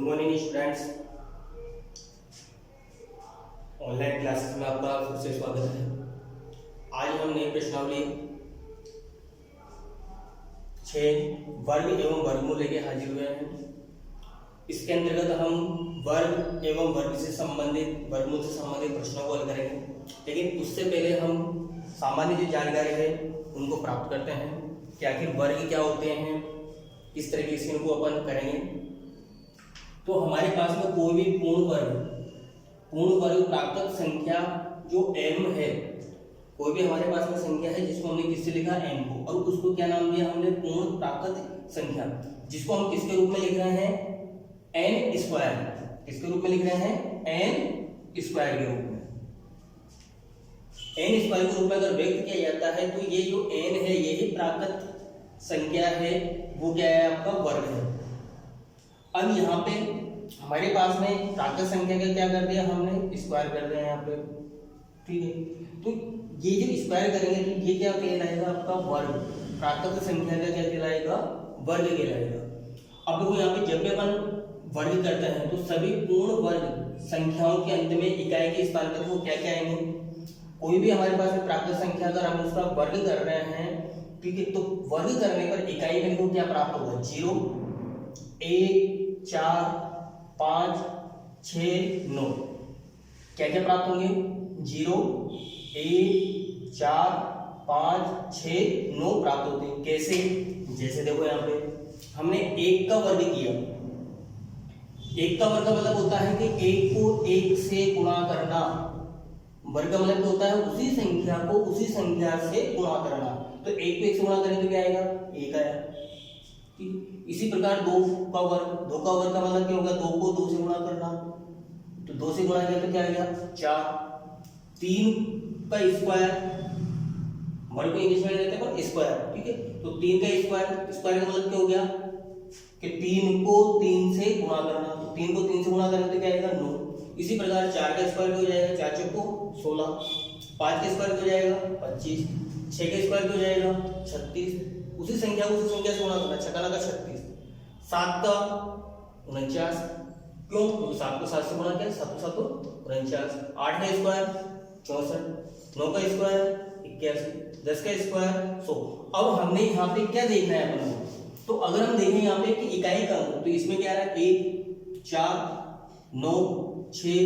Good morning students. Online classes में आपका फिर से स्वागत है। आज हम नई प्रश्नावली 6 वर्ग एवं वर्गमूल लेके हाजिर हुए हैं। इसके अंतर्गत हम वर्ग एवं वर्ग से संबंधित वर्गमूल से संबंधित प्रश्नों को हल करेंगे, लेकिन उससे पहले हम सामान्य जो जानकारी है उनको प्राप्त करते हैं कि आखिर वर्ग क्या होते हैं, किस तरीके से इनको अपन करेंगे। तो हमारे पास में कोई भी पूर्ण वर्ग प्राकृत संख्या जो m है, कोई भी हमारे पास में संख्या है जिसको हमने किससे लिखा m को, और उसको क्या नाम दिया हमने पूर्ण प्राकृत संख्या, जिसको हम किसके रूप में लिख रहे हैं n स्क्वायर। किसके रूप में लिख रहे हैं n स्क्वायर के रूप में। n स्क्वायर के रूप में अगर व्यक्त किया जाता है तो ये जो n है यही प्राकृत संख्या है, वो क्या है आपका वर्ग है। अब यहाँ पे हमारे पास में प्राकृत संख्या का क्या कर दिया हमने स्क्वायर कर दिया यहाँ पे, ठीक है। तो ये जो स्क्वायर करेंगे तो ये क्या कहलाएगा आपका वर्ग, प्राकृत संख्या का क्या कहलाएगा वर्ग कहलाएगा। अब देखो यहाँ पे जब भी अपन वर्ग करते हैं तो सभी पूर्ण वर्ग संख्याओं के अंत में इकाई के स्थान पर वो क्या क्या आएंगे। कोई भी हमारे पास में प्राकृत संख्या अगर हम उसका वर्ग कर रहे हैं, ठीक है, तो वर्ग करने पर इकाई में को क्या प्राप्त होगा 0, 1, 4, 5, 6, 9। क्या क्या प्राप्त होंगे 0, 1, 4, 5, 6, 9 प्राप्त होते हैं। कैसे, जैसे देखो यहाँ पे हमने 1 का वर्ग किया। 1 का वर्ग का मतलब होता है कि 1 को 1 से गुणा करना। वर्ग का मतलब होता है उसी संख्या को उसी संख्या से गुणा करना। तो 1 को 1 से गुणा करेंगे तो क्या आएगा 1 आया। इसी प्रकार 2 का वर्ग का मतलब क्या होगा 2 को 2 से गुणा करना, तो 2 से गुणा किया तो क्या आ गया 4। 3 का स्क्वायर, वर्ग को इंग्लिश में कहते हैं स्क्वायर, ठीक है। तो 3 का स्क्वायर का मतलब क्या हो गया कि 3 को 3 से गुणा करना, तो 3 को 3 से गुणा करेंगे तो क्या आएगा 9। इसी प्रकार 4 का स्क्वायर हो जाएगा 4 चौको 16, 5 का स्क्वायर हो जाएगा 25, 6 का स्क्वायर हो जाएगा 36। उसी संख्या को उसी संख्या से गुणा करना, 6 का 36, 7 का 49, क्यों, क्योंकि 7 को 7 से गुणा किया, 7 को 7 49, 8 का स्क्वायर 64, 9 का स्क्वायर 81, 10 का स्क्वायर 100। अब हमने यहाँ पे क्या देखना है अपन को, तो अगर हम देखें यहाँ पे कि इकाई का अंक, तो इसमें क्या है 1, 4, 9, 6,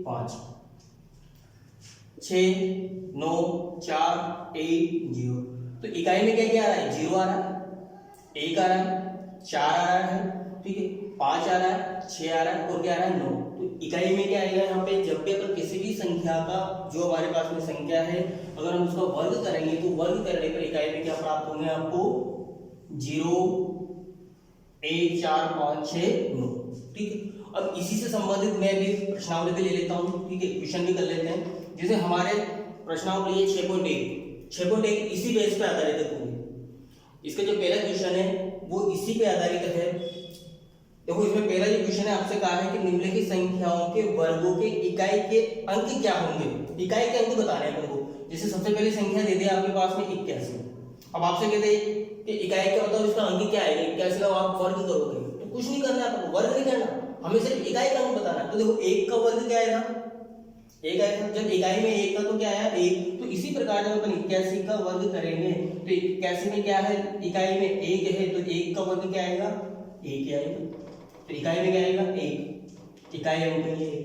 5, 6, 9, 4, 1, 0। तो इकाई में क्या क्या आ रहा है 0 आ रहा है, 1 आ रहा है, 4 आ रहा है, ठीक है, 5 आ रहा है, 6 आ रहा है और क्या आ रहा है 9। तो इकाई में क्या आएगा यहाँ पे, जब भी अपन किसी भी संख्या का जो हमारे पास में संख्या है अगर हम उसका वर्ग करेंगे तो वर्ग करने पर इकाई में क्या प्राप्त होंगे आपको 0, 1, 4, 5, 6, 9, ठीक है। अब इसी से संबंधित मैं भी प्रश्नावली भी ले लेता हूँ, ठीक है, क्वेश्चन भी कर लेते हैं। जैसे हमारे प्रश्नावली 6.1 इसी बेस पे आधारित है पूरी। इसका जो पहला क्वेश्चन है वो इसी पे आधारित है। देखो इसमें पहला जो क्वेश्चन है आपसे कहा है कि निम्नलिखित संख्याओं के वर्गों के इकाई के अंक क्या होंगे। इकाई के अंक बताने हैं हमको। जैसे सबसे पहली संख्या दे दिया आपके पास में 81। अब आपसे कहते हैं कि इकाई क्या होता है, इसका अंक क्या आएगा, 81 का आप वर्ग करोगे तो कुछ नहीं करना है, वर्ग नहीं करना, हमें सिर्फ इकाई का अंक बताना है। तो देखो 1 का वर्ग क्या आएगा 1 आएगा, जब इकाई में 1 का तो क्या आया 1। तो इसी प्रकार जब अपन 81 का वर्ग करेंगे तो 81 में क्या है इकाई में 1 है, तो 1 का वर्ग क्या आएगा 1 ही आएगा। तो इकाई में क्या आएगा 1, इकाई अंक है 1,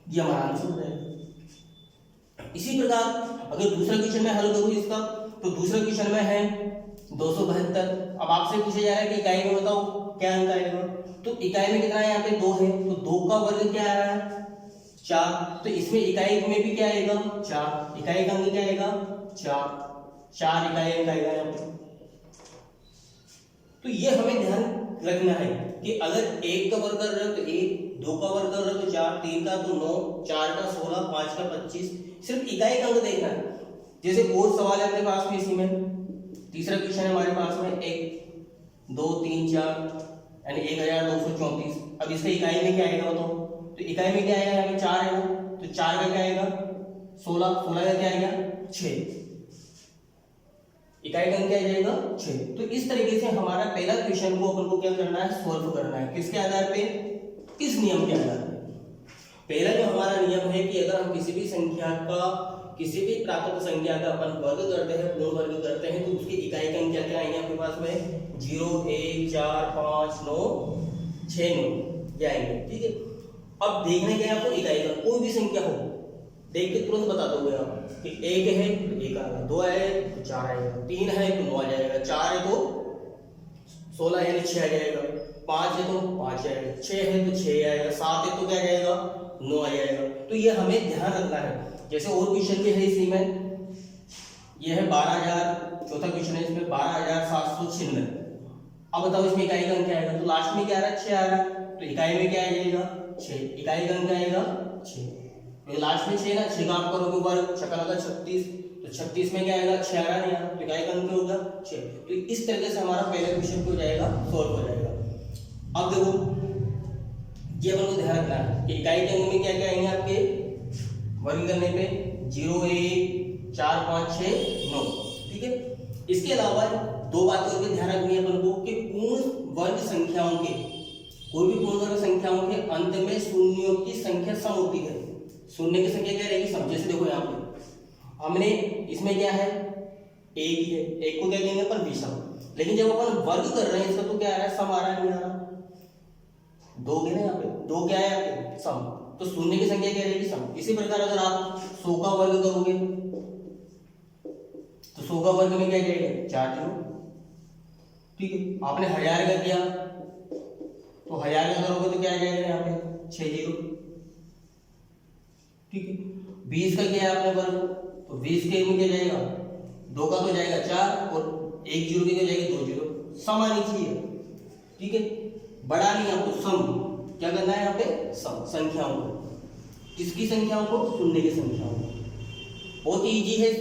ये हमारा आंसर हो जाएगा। इसी प्रकार अगर दूसरा क्वेश्चन में हल करूँ इसका, तो दूसरा क्वेश्चन में है 272। अब आपसे पूछा जा रहा है कि इकाई में बताओ क्या अंक आएगा। तो इकाई में कितना है यहाँ पे 2 है, तो 2 का वर्ग क्या आ रहा है 4। तो इसमें इकाई में भी क्या आएगा 4, इकाई का अंक क्या आएगा 4 इकाई अंक आएगा यहाँ पे। तो ये हमें ध्यान रखना है कि अगर 1 का वर्ग कर रहे हो तो 1, 2 का वर्ग कर रहे हो तो 4, 3 का तो 9, 4 का 16, 5 का 25, सिर्फ इकाई का अंक देखना है। जैसे और सवाल है अपने पास में इसी में, तीसरा क्वेश्चन है हमारे पास में 1, 2, 3, 4 यानी 1234। अब इसका इकाई में क्या आएगा बताओ। तो इकाई में क्या आएगा यहाँ पे 4 है, तो 4 का क्या आएगा 16, 16 का क्या आएगा 6, इकाई का अंक क्या आ जाएगा 6। तो इस तरीके से हमारा पहला क्वेश्चन को अपन को क्या करना है सॉल्व करना है। किसके आधार पे किस नियम के आधार पर? पहला जो हमारा नियम है कि अगर हम किसी भी संख्या का, किसी भी प्राकृत संख्या का अपन वर्ग करते हैं, पूर्ण वर्ग करते हैं, तो उसकी इकाई का अंक क्या क्या आएंगे आपके पास में? 0, 1, 4, 5, 9, 6, 9 ये आएंगे। ठीक है, अब देखने के आपको इकाई का कोई भी संख्या हो, देख के तुरंत बता दोगे आप कि 1 है तो 1 आएगा, 2 है तो 4 आएगा, 3 है तो 9 आ जाएगा, 4 है तो 16 यानी 6 आ जाएगा, 5 है तो 5 आएगा, 6 है तो 6 आएगा, 7 है तो क्या जाएगा? 9 आ जाएगा। तो ये हमें ध्यान रखना है। जैसे और क्वेश्चन भी है इसी में, ये है 12,000, चौथा क्वेश्चन है इसमें 12,796। अब बताओ इसमें इकाई का अंक क्या आएगा? तो लास्ट में क्या आ रहा है? 6 आ रहा है, तो इकाई में क्या आ जाएगा? 6, इकाई का अंक आएगा 6, तो लास्ट में 6 ना, 6 का आप करोगे वर्ग, छक्का लगा 36, तो 36 में क्या आएगा? 6 आ रहा नहीं आया, तो इकाई का अंक होगा 6। तो इस तरीके से हमारा पहले क्वेश्चन हो जाएगा, सॉल्व हो जाएगा। अब देखो ये अपन को ध्यान रखना है कि इकाई के अंक में क्या क्या आएंगे आपके वर्ग करने पे? 0, 1, 4, 5, 6, 9। ठीक है, इसके अलावा दो बातें और भी ध्यान रखनी है अपन को कि पूर्ण वर्ग संख्याओं के, कोई भी पूर्ण वर्ग संख्याओं के अंत में शून्यों की संख्या सम होती है। शून्य की संख्या क्या रहेगी? सम। जैसे देखो यहाँ पे हमने इसमें क्या है? एक ही है, एक को क्या कहेंगे अपन? विषम। लेकिन जब अपन वर्ग कर रहे हैं इसका तो क्या आ रहा है? सम आ रहा है, नहीं आ रहा? 2 है ना यहाँ पे, 2 क्या है आपके? सम। तो शून्य की संख्या क्या रहेगी? सम। इसी प्रकार अगर आप 100 का वर्ग करोगे तो 100 का वर्ग में क्या जाएगा? 4 जीरो। ठीक है, आपने 1000 का किया तो 1000 का करोगे तो क्या आ जाएगा यहाँ पे? 6 जीरो। ठीक है, 20 का किया आपने वर्ग तो 20 के में क्या जाएगा? 2 का तो जाएगा 4 और 1 जीरो के क्या जाएगा? 2 जीरो। सम आनी चाहिए। ठीक है, बड़ा नहीं, आपको सम क्या करना है यहाँ पे? सम संख्याओं को, किसकी संख्याओं को? शून्य की संख्याओं को। बहुत इजी है,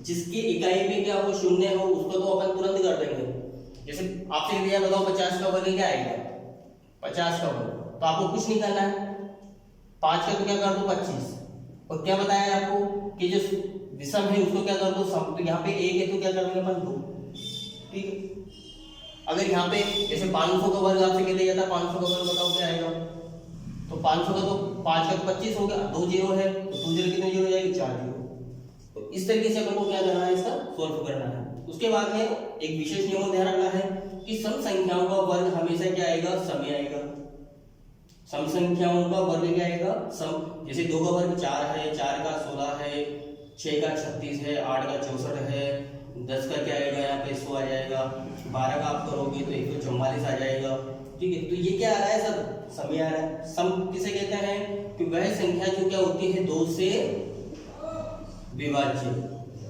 जिसकी इकाई में क्या हो? शून्य हो, उसको तो अपन तुरंत कर देंगे। जैसे आपसे दिया बताओ 50 का वर्ग क्या आएगा? 50 का वर्ग, तो आपको कुछ नहीं करना है, 5 का तो क्या कर दो? 25। और क्या बताया आपको कि जो विषम है उसको क्या कर दो? सम। तो यहाँ पे 1 है तो क्या कर देंगे अपन? 2। ठीक है, अगर यहाँ पे जैसे 500 का वर्ग आपसे कह दिया जाता, 500 का वर्ग बताओ क्या आएगा? तो 500 का तो 5 का तो 25 हो गया, 2 जीरो है तो 2 जीरो कितने जीरो जाएगी? 4 जीरो। तो इस तरीके से अपन को क्या करना है? इसका सॉल्व करना है। उसके बाद में एक विशेष नियम ध्यान रखना है कि सम संख्याओं का वर्ग हमेशा क्या आएगा? सम ही आएगा। सम संख्याओं का वर्ग क्या आएगा? सम। जैसे 2 का वर्ग 4 है, 4 का 16 है, 6 का 36 है, 8 का 64 है, 10 का क्या आएगा? यहाँ पे 100 आ जाएगा, 12 का आप करोगे तो 144 आ जाएगा। ठीक है, तो ये क्या आ रहा है? सब सम ही आ रहा है। सम किसे कहते हैं? कि वह संख्या जो क्या होती है? 2 से विभाज्य,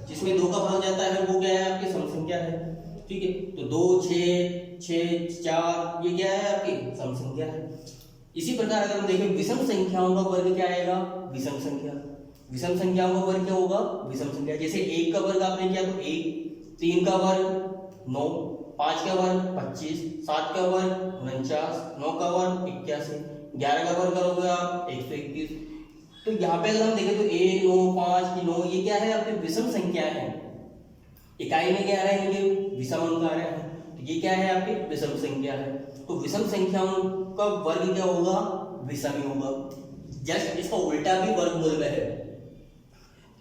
जिसमें 2 का भाग जाता है वो क्या है? आपकी सम संख्या है। ठीक है, तो 2, 6, 6, 4 ये क्या है? आपकी सम संख्या है। इसी प्रकार अगर हम देखें विषम संख्याओं का वर्ग क्या आएगा? विषम संख्या। विषम संख्याओं का वर्ग क्या होगा? विषम संख्या। जैसे 1 का वर्ग आपने किया तो 1, 3 का वर्ग 9, 5 का वर्ग 25, 7 का वर्ग 49, 9 का वर्ग 81, 11 का वर्ग करोगे आप 121। तो यहाँ पे अगर हम देखें तो 1, 9, 5, 9 ये क्या है? आपके विषम संख्या है। इकाई में क्या आ रहा है? इनके विषम अंक आ रहे हैं, तो ये क्या है? आपकी विषम संख्या है। तो विषम संख्याओं का वर्ग क्या होगा? विषम ही होगा। जस्ट इसका उल्टा भी वर्गमूल में है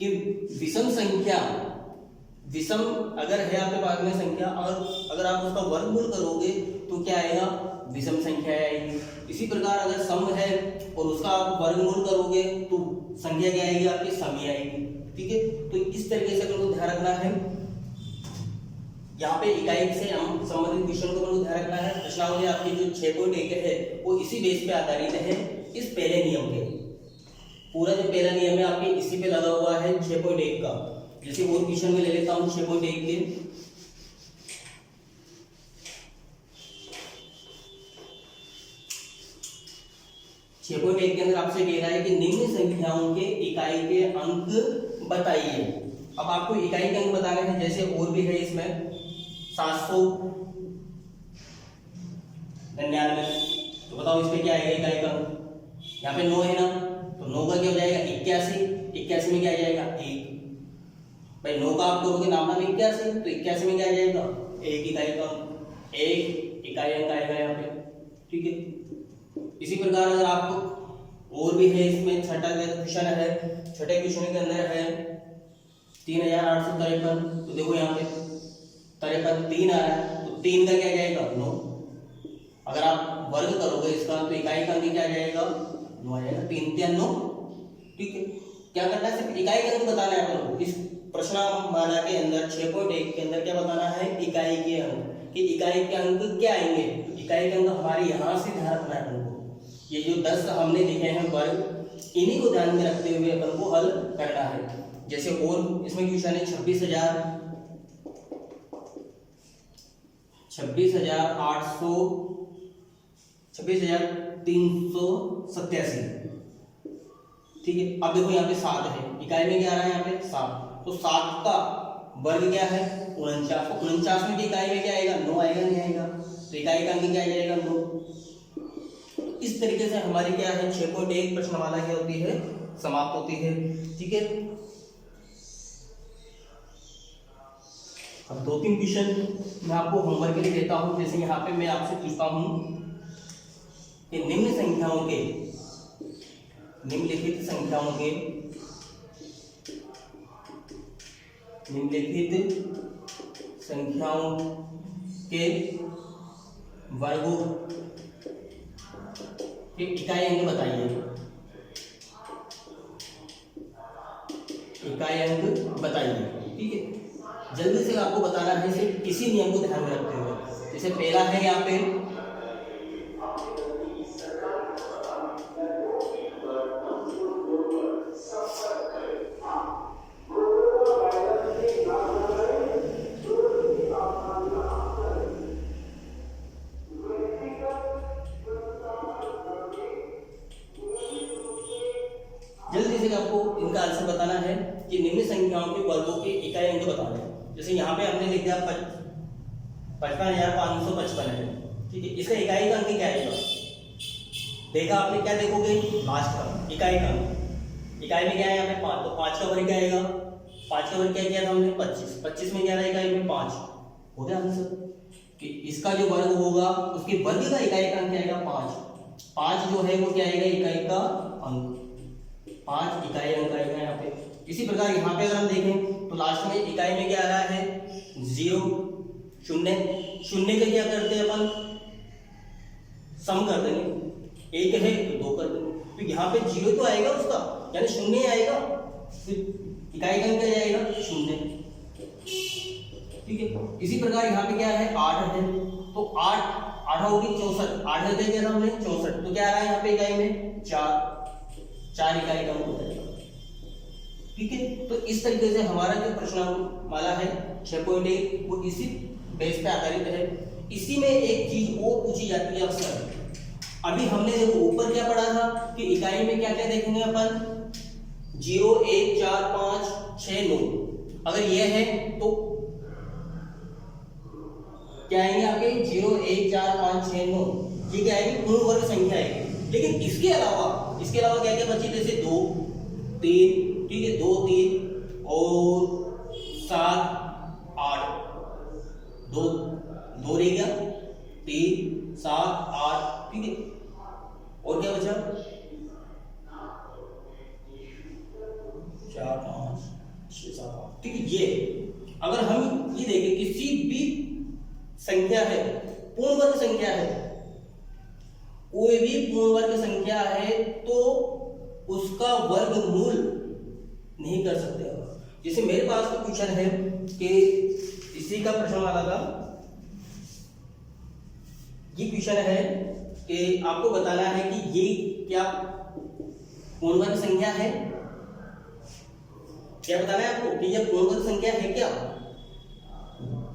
कि विषम संख्या, विषम अगर है आपके पास में संख्या और अगर आप उसका वर्गमूल करोगे तो क्या आएगा? विषम संख्या आएगी। इसी प्रकार अगर सम है और उसका आप वर्गमूल करोगे तो संख्या क्या आएगी? आपकी सम ही आएगी। ठीक है, तो इस तरीके से आपको ध्यान रखना है। यहाँ पे इकाई से हम संबंधित क्वेश्चन को ध्यान रखना है। प्रश्नावली आपकी जो 6.1 है वो इसी बेस पे आधारित है, इस पहले नियम के। पूरा जो पहला नियम है आपके इसी पे लगा हुआ है 6.1 का। जैसे और क्वेश्चन में ले लेता हूँ 6.1 के। 6.1 के अंदर आपसे कह रहा है कि निम्न संख्याओं के इकाई के अंक बताइए। अब आपको इकाई के अंक बताने हैं, जैसे और भी है इसमें 799, तो बताओ इसमें क्या आएगा इकाई का अंक? यहाँ पे 9 है ना, तो 9 का क्या हो जाएगा? 81, 81 में क्या आ जाएगा? 1। भाई 9 का आप करोगे नाम 81, तो 81 में क्या आ जाएगा? 1 इकाई का अंक, 1 इकाई अंक आएगा यहाँ पे। ठीक है, इसी प्रकार अगर आपको और भी है, इसमें छठा क्वेश्चन है, छठे क्वेश्चन के अंदर है 3853। तो देखो यहाँ पे 53 3 आ रहा है, तो 3 का क्या जाएगा 9। अगर आप वर्ग करोगे इसका तो इकाई का अंक क्या जाएगा 9 आ जाएगा, 3 3 9। ठीक है, क्या करना है, सिर्फ इकाई का अंक बताना है अपन को। इस प्रश्नमाला के अंदर 6.1 के अंदर क्या बताना है, इकाई के अंक, कि इकाई के अंक क्या आएंगे। इकाई के अंक हमारे यहाँ से ध्यान रखना है अपन को। ये जो 10 हमने लिखे हैं वर्ग, इन्हीं को ध्यान में रखते हुए अपन को हल करना है। जैसे और इसमें क्वेश्चन है 26,387। ठीक है, अब देखो यहाँ पे 7 है, इकाई में क्या आ रहा है यहाँ पे 7, तो 7 का वर्ग क्या है 49। तो 49 में इकाई में क्या आएगा 9 आएगा, नहीं आएगा, तो इकाई का अंक क्या जाएगा 9। इस तरीके से हमारी क्या है 6.1 प्रश्नमाला क्या होती है, समाप्त होती है। ठीक है, अब 2-3 क्वेश्चन मैं आपको होमवर्क के लिए देता हूं। जैसे यहाँ पे मैं आपसे पूछता हूं कि निम्नलिखित संख्याओं के वर्गों के इकाई अंक बताइए। ठीक है, जल्दी से आपको बताना है, सिर्फ इसी नियम को ध्यान में रखते हुए। जैसे पहला है यहाँ पे जल्दी से आपको इनका आंसर बताना है कि निम्न संख्याओं के वर्गों के इकाई अंक बताने हैं। जैसे यहाँ पे हमने लिख दिया 55,555 है। ठीक है, इसका इकाई का अंक क्या आएगा, देखा आपने, क्या देखोगे लास्ट का इकाई का अंक। इकाई में क्या है यहाँ पे 5, तो 5 का वर्ग क्या आएगा, 5 का वर्ग क्या किया था हमने 25, 25 में क्या रहेगा इकाई में 5, हो गया आंसर। कि इसका जो वर्ग होगा उसके वर्ग का इकाई का अंक क्या आएगा 5। 5 जो है वो क्या आएगा इकाई का अंक, 5 इकाई अंक आएगा यहाँ पे। इसी प्रकार यहाँ पे अगर हम देखें तो लास्ट में इकाई में क्या आ रहा है 0 0 0 का क्या करते हैं अपन, सम कर देंगे, 1 है तो 2 कर देंगे, तो यहाँ पे 0 तो आएगा उसका, यानी 0 आएगा, फिर इकाई का अंक क्या जाएगा 0। ठीक है, इसी प्रकार यहाँ पे क्या है 8 है, तो 8 होगी 64, 8 का क्या था हमने 64, तो क्या आ रहा है यहाँ पे इकाई में 4 इकाई का अंक हो जाएगा। ठीक है, तो इस तरीके से हमारा जो प्रश्नमाला है 6.1 वो इसी बेस पे आधारित है। इसी में एक चीज और पूछी जाती है अक्सर। अभी हमने देखो ऊपर क्या पढ़ा था कि इकाई में क्या क्या देखेंगे अपन, 0 1 4 5 6 9। अगर ये है तो क्या आएंगे आपके 0 1 4 5 6 9, ये क्या आएगी पूर्ण वर्ग संख्या आएगी। लेकिन इसके अलावा क्या क्या बची, जैसे 2 3, ठीक है 2 3 और 7 8, 2 रह गया, 3 7 8, ठीक है, और क्या बचा 4 5 6 7 8। ठीक है, ये अगर हम ये देखें किसी भी संख्या है पूर्ण वर्ग संख्या है, कोई भी पूर्ण वर्ग संख्या है तो उसका वर्गमूल नहीं कर सकते। जैसे मेरे पास तो क्वेश्चन है कि इसी का प्रश्नमाला का ये क्वेश्चन है कि आपको बताना है कि ये क्या पूर्ण वर्ग संख्या है, क्या बताना है आपको कि यह पूर्ण वर्ग संख्या है क्या,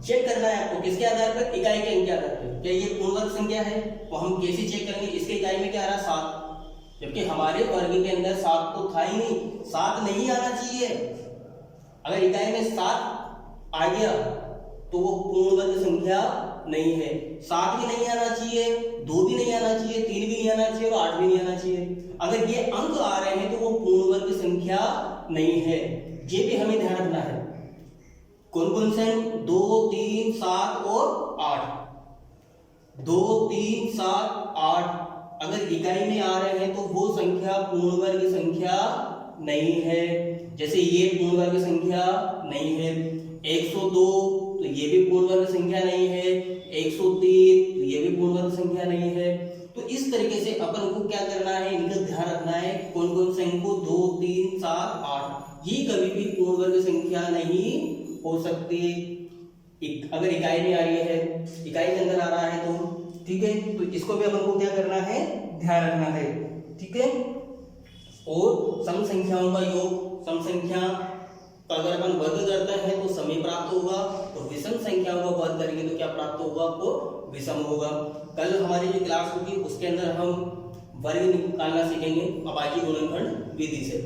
चेक करना है आपको किसके आधार पर, इकाई के अंक के आधार पर। क्या ये पूर्ण वर्ग संख्या है, तो हम कैसे चेक करेंगे, इसके इकाई में क्या आ रहा है 7, जबकि हमारे वर्ग के अंदर 7 तो था ही नहीं, 7 नहीं आना चाहिए। अगर इकाई में 7 आ गया तो वो पूर्ण वर्ग संख्या नहीं है। 7 भी नहीं आना चाहिए, 2 भी नहीं आना चाहिए, 3 भी नहीं आना चाहिए और 8 भी नहीं आना चाहिए। अगर ये अंक आ रहे हैं तो वो पूर्ण वर्ग संख्या नहीं है, ये भी हमें ध्यान रखना है। कौन कौन से 2 3 7 और 8, 2 3 7 8। अगर इकाई में आ रहे हैं तो वो संख्या पूर्ण वर्ग संख्या नहीं है। जैसे ये पूर्ण वर्ग संख्या नहीं है। 102 तो ये भी पूर्ण वर्ग संख्या नहीं है। 103 तो ये भी पूर्ण वर्ग संख्या नहीं है। तो इस तरीके से अपन को क्या करना है, इनका ध्यान रखना है कौन कौन से अंक को, 2, 3, 7, 8 ये कभी भी पूर्ण वर्ग संख्या नहीं हो सकती। अगर इकाई में आ रही है, इकाई के अंदर आ रहा है तो ठीक है, तो इसको भी अपन को क्या करना है, ध्यान रखना है। ठीक है, और सम संख्याओं का योग, सम संख्या का अगर अपन वर्ग करते हैं तो सम प्राप्त होगा, और विषम संख्याओं का वर्ग करेंगे तो क्या प्राप्त होगा, आपको विषम होगा। कल हमारी जो क्लास होगी उसके अंदर हम वर्ग निकालना सीखेंगे अभाज्य गुणनखंड विधि से।